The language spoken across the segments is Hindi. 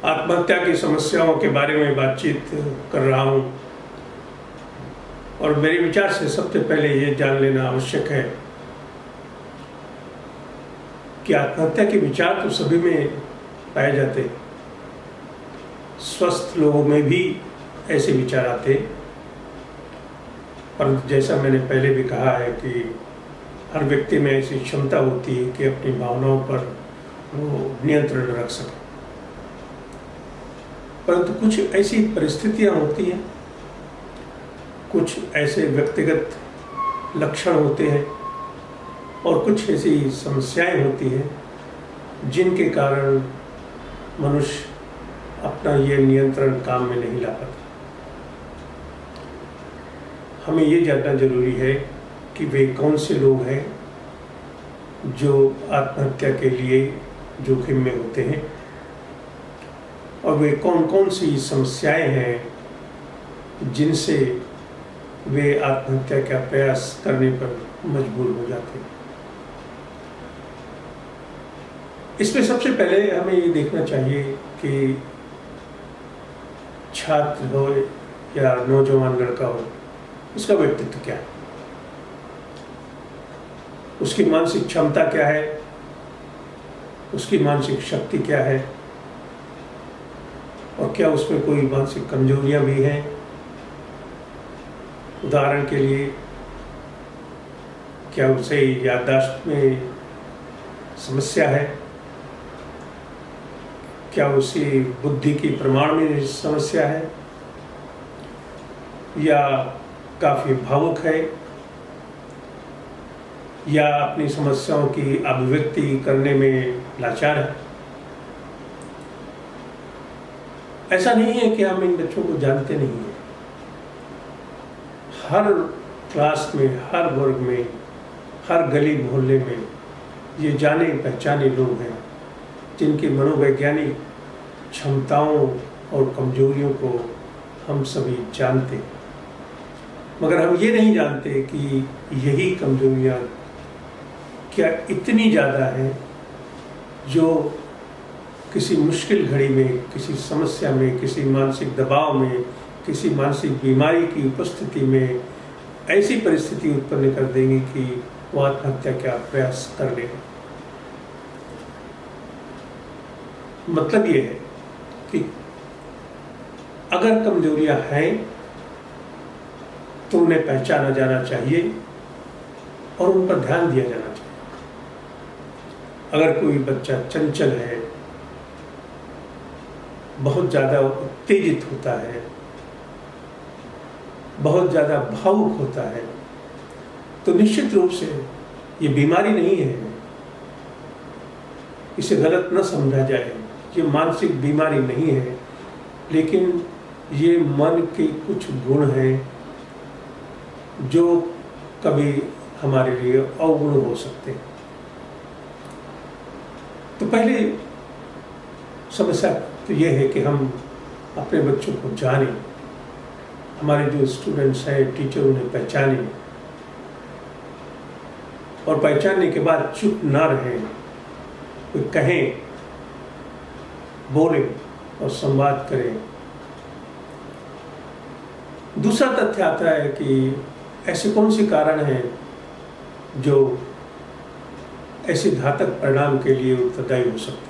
आत्महत्या की समस्याओं के बारे में बातचीत कर रहा हूँ। और मेरे विचार से सबसे पहले ये जान लेना आवश्यक है कि आत्महत्या के विचार तो सभी में पाए जाते हैं। स्वस्थ लोगों में भी ऐसे विचार आते हैं, परंतु जैसा मैंने पहले भी कहा है कि हर व्यक्ति में ऐसी क्षमता होती है कि अपनी भावनाओं पर वो नियंत्रण रख सके। परंतु कुछ ऐसी परिस्थितियां होती हैं, कुछ ऐसे व्यक्तिगत लक्षण होते हैं और कुछ ऐसी समस्याएं होती हैं जिनके कारण मनुष्य अपना ये नियंत्रण काम में नहीं ला पाता। हमें ये जानना जरूरी है कि वे कौन से लोग हैं जो आत्महत्या के लिए जोखिम में होते हैं और वे कौन कौन सी समस्याएं हैं जिनसे वे आत्महत्या का प्रयास करने पर मजबूर हो जाते हैं। इसमें सबसे पहले हमें ये देखना चाहिए कि छात्र हो या नौजवान लड़का हो, उसका व्यक्तित्व क्या है, उसकी मानसिक क्षमता क्या है, उसकी मानसिक शक्ति क्या है और क्या उसमें कोई मानसिक कमजोरियां भी हैं। उदाहरण के लिए, क्या उसे याददाश्त में समस्या है, क्या उसी बुद्धि की प्रमाण में समस्या है, या काफी भावुक है, या अपनी समस्याओं की अभिव्यक्ति करने में लाचार है। ऐसा नहीं है कि हम इन बच्चों को जानते नहीं हैं। हर क्लास में, हर वर्ग में, हर गली मोहल्ले में ये जाने पहचाने लोग हैं जिनकी मनोवैज्ञानिक क्षमताओं और कमजोरियों को हम सभी जानते हैं, मगर हम ये नहीं जानते कि यही कमजोरियां क्या इतनी ज़्यादा हैं जो किसी मुश्किल घड़ी में, किसी समस्या में, किसी मानसिक दबाव में, किसी मानसिक बीमारी की उपस्थिति में ऐसी परिस्थिति उत्पन्न कर देंगी कि वो आत्महत्या का प्रयास कर लेगा। मतलब ये है कि अगर कमजोरियां हैं तो उन्हें पहचाना जाना चाहिए और उन पर ध्यान दिया जाना चाहिए। अगर कोई बच्चा चंचल है, बहुत ज़्यादा उत्तेजित होता है, बहुत ज़्यादा भावुक होता है, तो निश्चित रूप से ये बीमारी नहीं है। इसे गलत न समझा जाए, ये मानसिक बीमारी नहीं है, लेकिन ये मन के कुछ गुण हैं जो कभी हमारे लिए अवगुण हो सकते हैं। तो पहले समस्या तो ये है कि हम अपने बच्चों को जानें, हमारे जो स्टूडेंट्स हैं, टीचर उन्हें पहचानें और पहचानने के बाद चुप ना रहें, वे कहें, बोलें और संवाद करें। दूसरा तथ्य आता है कि ऐसे कौन से कारण हैं जो ऐसे घातक परिणाम के लिए उत्तरदायी हो सकते हैं।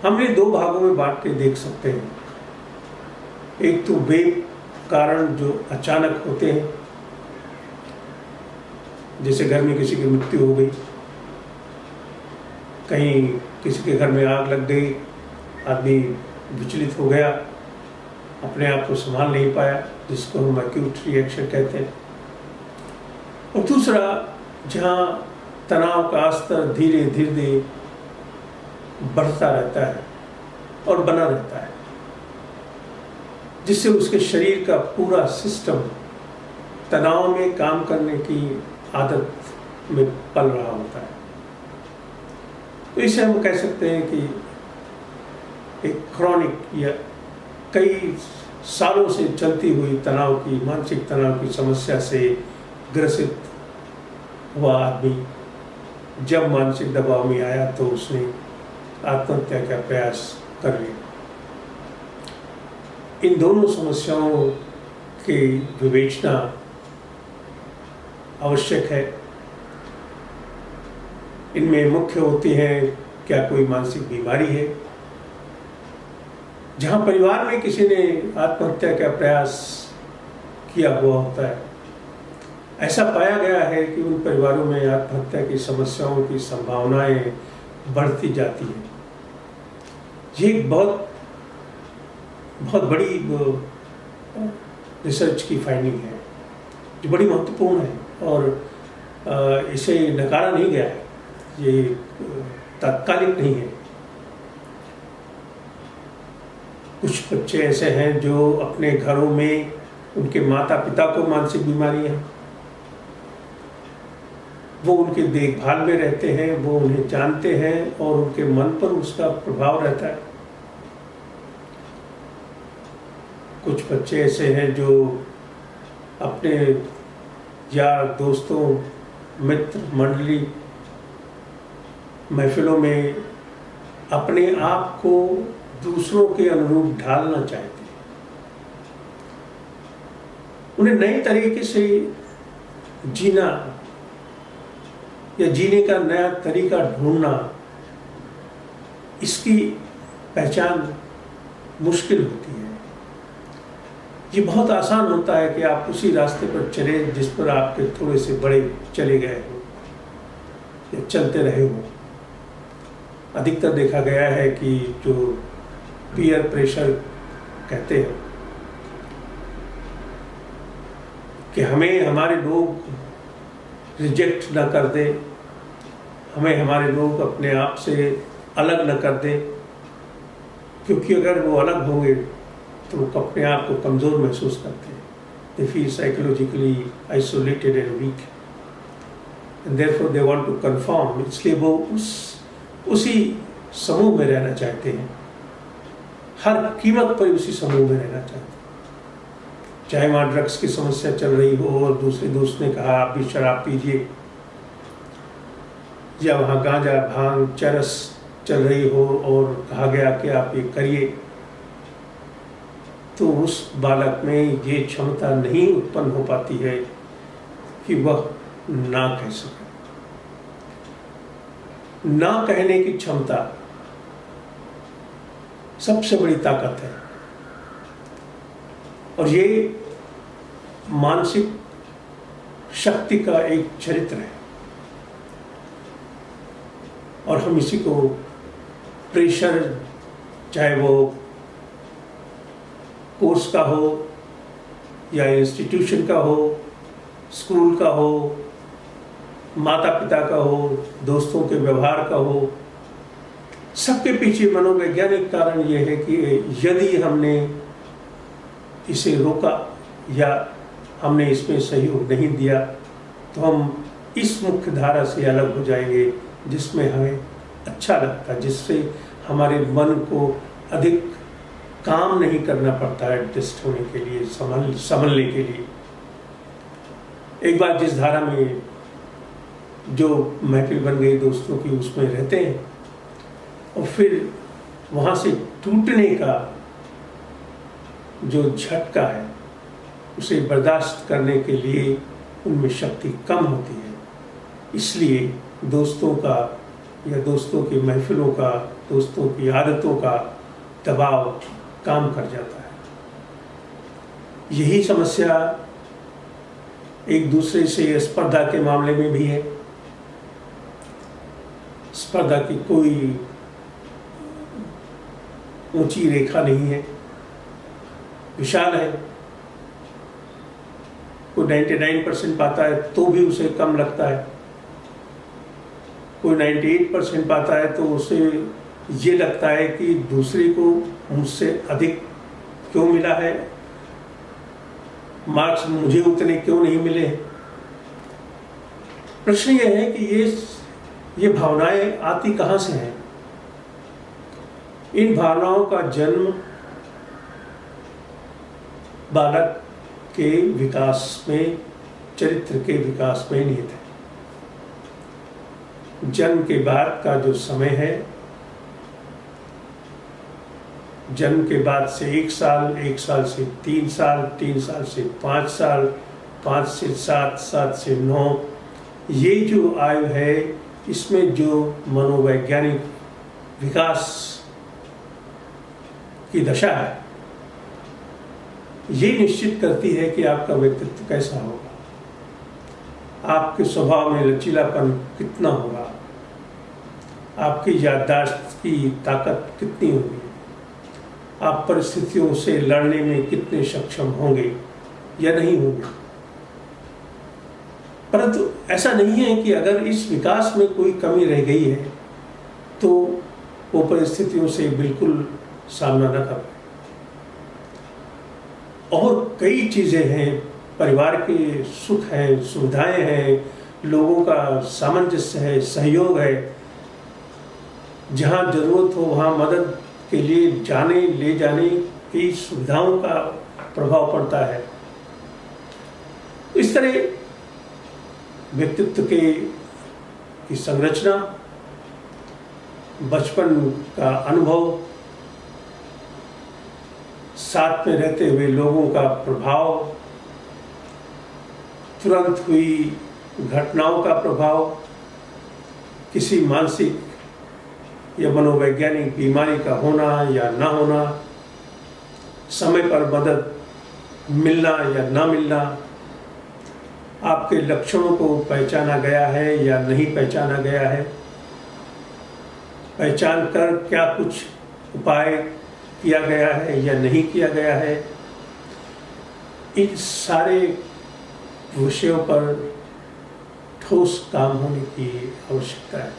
हमने दो भागों में बांट के देख सकते हैं। एक तो वे कारण जो अचानक होते हैं, जैसे घर में किसी की मृत्यु हो गई, कहीं किसी के घर में आग लग गई, आदमी विचलित हो गया, अपने आप को संभाल नहीं पाया, जिसको हम एक्यूट रिएक्शन कहते हैं। और दूसरा, जहाँ तनाव का स्तर धीरे धीरे बढ़ता रहता है और बना रहता है, जिससे उसके शरीर का पूरा सिस्टम तनाव में काम करने की आदत में पल रहा होता है। तो इसे हम कह सकते हैं कि एक क्रॉनिक या कई सालों से चलती हुई तनाव की, मानसिक तनाव की समस्या से ग्रसित हुआ आदमी जब मानसिक दबाव में आया तो उसने आत्महत्या का प्रयास कर लिया। इन दोनों समस्याओं की विवेचना आवश्यक है। इनमें मुख्य होती है, क्या कोई मानसिक बीमारी है? जहाँ परिवार में किसी ने आत्महत्या का प्रयास किया हुआ होता है, ऐसा पाया गया है कि उन परिवारों में आत्महत्या की समस्याओं की संभावनाएं बढ़ती जाती हैं। ये एक बहुत बड़ी रिसर्च की फाइंडिंग है जो बड़ी महत्वपूर्ण है और इसे नकारा नहीं गया है। ये तात्कालिक नहीं है। कुछ बच्चे ऐसे हैं जो अपने घरों में उनके माता पिता को मानसिक बीमारी है, वो उनके देखभाल में रहते हैं, वो उन्हें जानते हैं और उनके मन पर उसका प्रभाव रहता है। कुछ बच्चे ऐसे हैं जो अपने यार दोस्तों, मित्र मंडली, महफिलों में अपने आप को दूसरों के अनुरूप ढालना चाहते हैं। उन्हें नए तरीके से जीना या जीने का नया तरीका ढूंढना, इसकी पहचान मुश्किल होती है। ये बहुत आसान होता है कि आप उसी रास्ते पर चले जिस पर आपके थोड़े से बड़े चले गए हो या चलते रहे हो। अधिकतर देखा गया है कि जो पीयर प्रेशर कहते हैं कि हमें हमारे लोग रिजेक्ट न कर दें, हमें हमारे लोग अपने आप से अलग न कर दें, क्योंकि अगर वो अलग होंगे तो वो अपने आप को कमज़ोर महसूस करते हैं। They feel psychologically isolated and weak and therefore they want to conform. इसलिए वो उसी समूह में रहना चाहते हैं, हर कीमत पर उसी समूह में रहना चाहते हैं। चाहे वहाँ ड्रग्स की समस्या चल रही हो और दूसरे दोस्त ने कहा आप भी शराब पीजिए, या वहाँ गांजा भांग चरस चल रही हो और कहा गया कि आप ये करिए, तो उस बालक में ये क्षमता नहीं उत्पन्न हो पाती है कि वह ना कह सके। ना कहने की क्षमता सबसे बड़ी ताकत है और ये मानसिक शक्ति का एक चरित्र है और हम इसी को प्रेशर, चाहे वो कोर्स का हो या इंस्टीट्यूशन का हो, स्कूल का हो, माता पिता का हो, दोस्तों के व्यवहार का हो, सबके पीछे मनोवैज्ञानिक कारण यह है कि यदि हमने इसे रोका या हमने इसमें सहयोग नहीं दिया तो हम इस मुख्य धारा से अलग हो जाएंगे जिसमें हमें अच्छा लगता है, जिससे हमारे मन को अधिक काम नहीं करना पड़ता है एडजस्ट होने के लिए, संभलने के लिए। एक बार जिस धारा में जो महफिल बन गई दोस्तों की, उसमें रहते हैं और फिर वहाँ से टूटने का जो झटका है उसे बर्दाश्त करने के लिए उनमें शक्ति कम होती है। इसलिए दोस्तों का या दोस्तों की महफिलों का, दोस्तों की आदतों का दबाव काम कर जाता है। यही समस्या एक दूसरे से स्पर्धा के मामले में भी है। स्पर्धा की कोई ऊंची रेखा नहीं है, विशाल है। कोई 99% पाता है तो भी उसे कम लगता है, कोई 98% पाता है तो उसे ये लगता है कि दूसरे को मुझसे अधिक क्यों मिला है, मार्क्स मुझे उतने क्यों नहीं मिले। प्रश्न यह है कि ये भावनाएं आती कहाँ से हैं? इन भावनाओं का जन्म बालक के विकास में, चरित्र के विकास में निहित है। जन्म के बाद का जो समय है जन्म के बाद से 1 साल, 1 साल से 3 साल, 3 साल से 5 साल, 5 से 7, 7 से 9, ये जो आयु है इसमें जो मनोवैज्ञानिक विकास की दशा है ये निश्चित करती है कि आपका व्यक्तित्व कैसा होगा, आपके स्वभाव में लचीलापन कितना होगा, आपकी याददाश्त की ताकत कितनी होगी, आप परिस्थितियों से लड़ने में कितने सक्षम होंगे या नहीं होंगे। परंतु ऐसा नहीं है कि अगर इस विकास में कोई कमी रह गई है तो वो परिस्थितियों से बिल्कुल सामना न कर पाए। और कई चीज़ें हैं, परिवार के सुख है, सुविधाएं हैं, लोगों का सामंजस्य है, सहयोग है, जहाँ जरूरत हो वहाँ मदद के लिए ले जाने की सुविधाओं का प्रभाव पड़ता है। इस तरह व्यक्तित्व की संरचना, बचपन का अनुभव, साथ में रहते हुए लोगों का प्रभाव, तुरंत हुई घटनाओं का प्रभाव, किसी मानसिक या मनोवैज्ञानिक बीमारी का होना या ना होना, समय पर मदद मिलना या ना मिलना, आपके लक्षणों को पहचाना गया है या नहीं पहचाना गया है, पहचान कर क्या कुछ उपाय किया गया है या नहीं किया गया है, इन सारे विषयों पर ठोस काम होने की आवश्यकता है।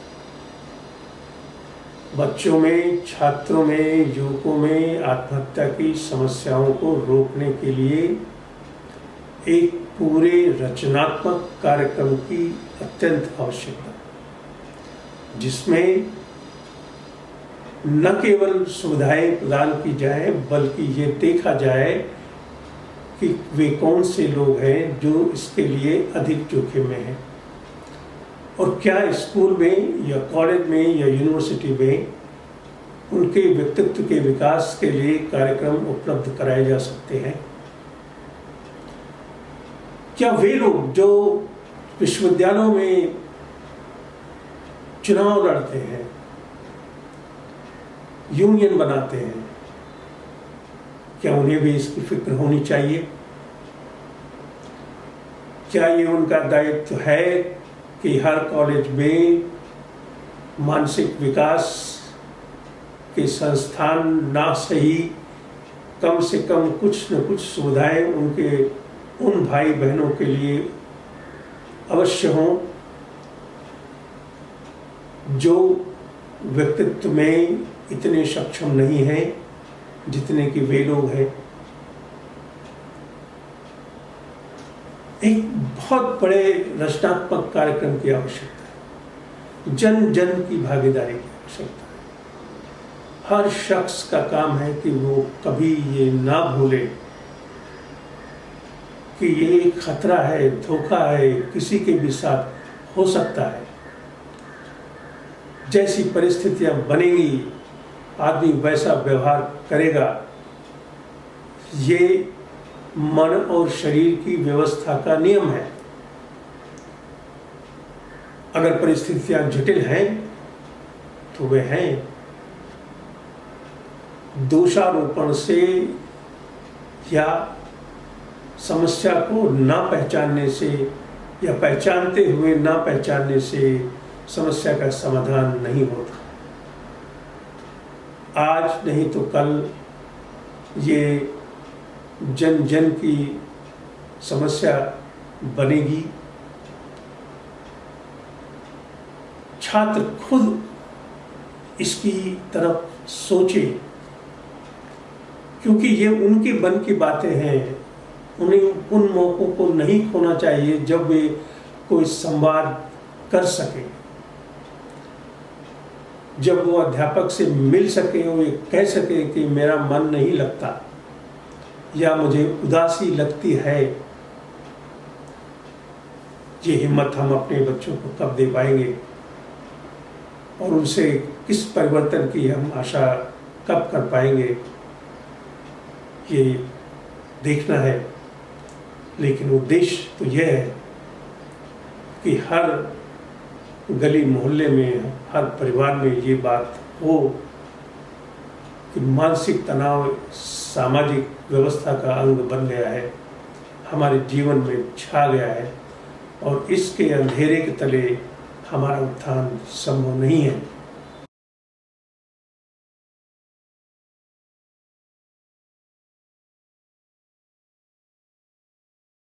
बच्चों में, छात्रों में, युवकों में आत्महत्या की समस्याओं को रोकने के लिए एक पूरे रचनात्मक कार्यक्रम की अत्यंत आवश्यकता है, जिसमें न केवल सुविधाएं प्रदान की जाए बल्कि ये देखा जाए कि वे कौन से लोग हैं जो इसके लिए अधिक जोखिम में हैं और क्या स्कूल में या कॉलेज में या यूनिवर्सिटी में उनके व्यक्तित्व के विकास के लिए कार्यक्रम उपलब्ध कराए जा सकते हैं। क्या वे लोग जो विश्वविद्यालयों में चुनाव लड़ते हैं, यूनियन बनाते हैं, क्या उन्हें भी इसकी फिक्र होनी चाहिए? क्या ये उनका दायित्व है कि हर कॉलेज में मानसिक विकास के संस्थान ना सही कम से कम कुछ न कुछ सुविधाएं उनके उन भाई बहनों के लिए अवश्य हों जो व्यक्तित्व में इतने सक्षम नहीं हैं जितने कि वे लोग हैं। एक बहुत बड़े रचनात्मक कार्यक्रम की आवश्यकता है, जन जन की भागीदारी की आवश्यकता है। हर शख्स का काम है कि वो कभी ये ना भूले कि ये खतरा है, धोखा है, किसी के भी साथ हो सकता है। जैसी परिस्थितियां बनेंगी आदमी वैसा व्यवहार करेगा। ये मन और शरीर की व्यवस्था का नियम है। अगर परिस्थितियां जटिल हैं तो वे हैं। दोषारोपण से या समस्या को ना पहचानने से या पहचानते हुए ना पहचानने से समस्या का समाधान नहीं होता। आज नहीं तो कल ये जन जन की समस्या बनेगी। छात्र खुद इसकी तरफ सोचे, क्योंकि ये उनके मन की बातें हैं। उन्हें उन मौकों को नहीं खोना चाहिए जब वे कोई संवाद कर सके, जब वो अध्यापक से मिल सके, वो कह सके कि मेरा मन नहीं लगता या मुझे उदासी लगती है। ये हिम्मत हम अपने बच्चों को कब दे पाएंगे और उनसे किस परिवर्तन की हम आशा कब कर पाएंगे? ये देखना है, लेकिन उद्देश्य तो यह है कि हर गली मोहल्ले में, हर परिवार में ये बात हो कि मानसिक तनाव सामाजिक व्यवस्था का अंग बन गया है, हमारे जीवन में छा गया है और इसके अंधेरे के तले हमारा उत्थान संभव नहीं है।